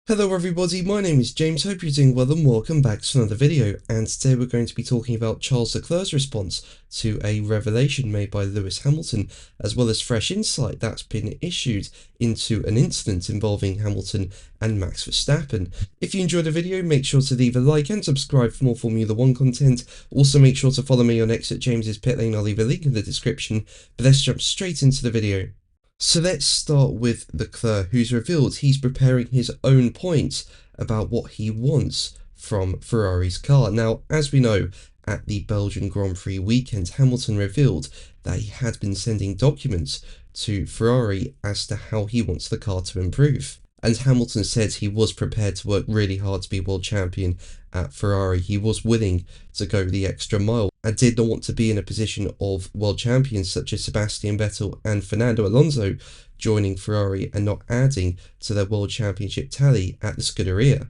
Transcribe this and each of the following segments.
Hello everybody, my name is James, hope you're doing well and welcome back to another video, and today we're going to be talking about Charles Leclerc's response to a revelation made by Lewis Hamilton, as well as fresh insight that's been issued into an incident involving Hamilton and Max Verstappen. If you enjoyed the video, make sure to leave a like and subscribe for more Formula 1 content. Also make sure to follow me on X at James's Pit Lane, I'll leave a link in the description, but let's jump straight into the video. So let's start with Leclerc, who's revealed he's preparing his own points about what he wants from Ferrari's car. Now, as we know, at the Belgian Grand Prix weekend, Hamilton revealed that he had been sending documents to Ferrari as to how he wants the car to improve. And Hamilton said he was prepared to work really hard to be world champion at Ferrari. He was willing to go the extra mile and did not want to be in a position of world champions such as Sebastian Vettel and Fernando Alonso joining Ferrari and not adding to their world championship tally at the Scuderia.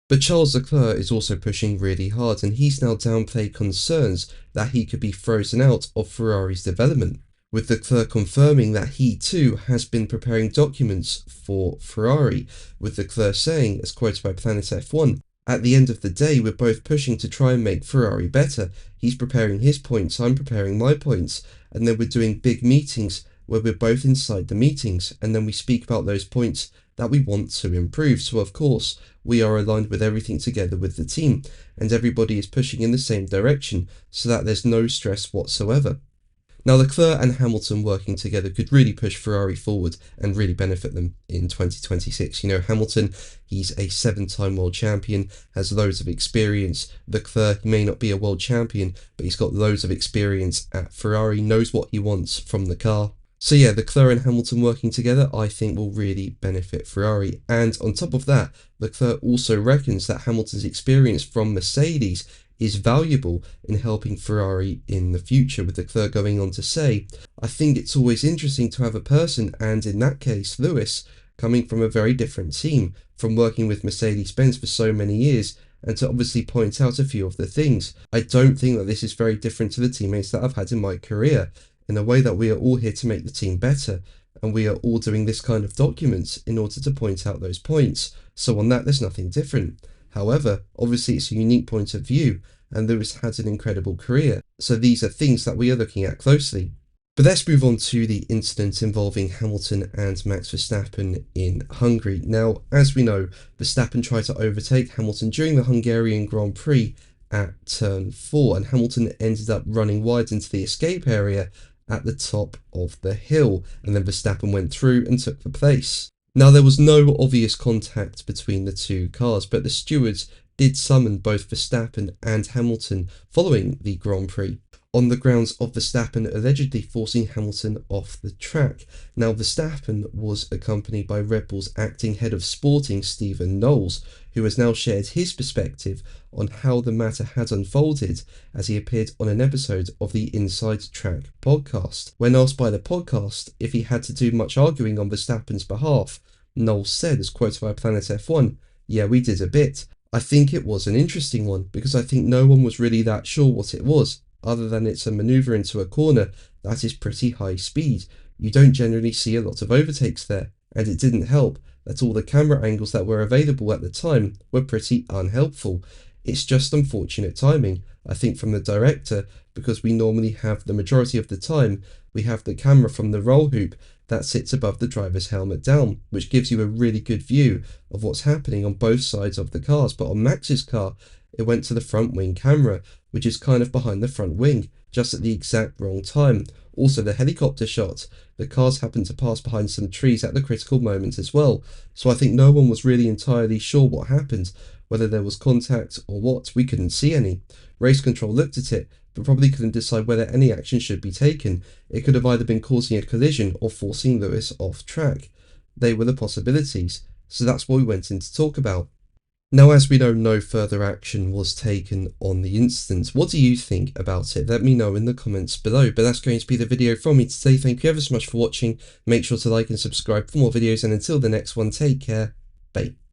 But Charles Leclerc is also pushing really hard, and he's now downplayed concerns that he could be frozen out of Ferrari's development, with Leclerc confirming that he too has been preparing documents for Ferrari, with Leclerc saying, as quoted by Planet F1, "At the end of the day, we're both pushing to try and make Ferrari better. He's preparing his points, I'm preparing my points, and then we're doing big meetings where we're both inside the meetings, and then we speak about those points that we want to improve. So of course, we are aligned with everything together with the team, and everybody is pushing in the same direction, so that there's no stress whatsoever." Now, Leclerc and Hamilton working together could really push Ferrari forward and really benefit them in 2026. You know, Hamilton, he's a 7-time world champion, has loads of experience. Leclerc, he may not be a world champion, but he's got loads of experience at Ferrari, knows what he wants from the car. So yeah, Leclerc and Hamilton working together, I think, will really benefit Ferrari. And on top of that, Leclerc also reckons that Hamilton's experience from Mercedes is valuable in helping Ferrari in the future, with Leclerc going on to say, "I think it's always interesting to have a person, and in that case, Lewis, coming from a very different team, from working with Mercedes-Benz for so many years, and to obviously point out a few of the things. I don't think that this is very different to the teammates that I've had in my career, in a way that we are all here to make the team better, and we are all doing this kind of documents in order to point out those points. So on that, there's nothing different. However, obviously it's a unique point of view, and Lewis has an incredible career, so these are things that we are looking at closely." But let's move on to the incident involving Hamilton and Max Verstappen in Hungary. Now, as we know, Verstappen tried to overtake Hamilton during the Hungarian Grand Prix at turn 4, and Hamilton ended up running wide into the escape area at the top of the hill, and then Verstappen went through and took the place. Now, there was no obvious contact between the two cars, but the stewards did summon both Verstappen and Hamilton following the Grand Prix, on the grounds of Verstappen allegedly forcing Hamilton off the track. Now, Verstappen was accompanied by Red Bull's acting head of sporting, Stephen Knowles, who has now shared his perspective on how the matter had unfolded as he appeared on an episode of the Inside Track podcast. When asked by the podcast if he had to do much arguing on Verstappen's behalf, Knowles said, as quoted by Planet F1, "Yeah, we did a bit. I think it was an interesting one, because I think no one was really that sure what it was, other than it's a manoeuvre into a corner that is pretty high speed. You don't generally see a lot of overtakes there, and it didn't help that all the camera angles that were available at the time were pretty unhelpful. It's just unfortunate timing, I think, from the director, because we normally have, the majority of the time, we have the camera from the roll hoop that sits above the driver's helmet down, which gives you a really good view of what's happening on both sides of the cars. But on Max's car, it went to the front wing camera, which is kind of behind the front wing, just at the exact wrong time. Also, the helicopter shot, the cars happened to pass behind some trees at the critical moment as well. So I think no one was really entirely sure what happened, whether there was contact or what. We couldn't see any. Race control looked at it, but probably couldn't decide whether any action should be taken. It could have either been causing a collision or forcing Lewis off track. They were the possibilities, so that's what we went in to talk about." Now, as we know, no further action was taken on the incident. What do you think about it? Let me know in the comments below. But that's going to be the video from me today. Thank you ever so much for watching. Make sure to like and subscribe for more videos, and until the next one, take care. Bye.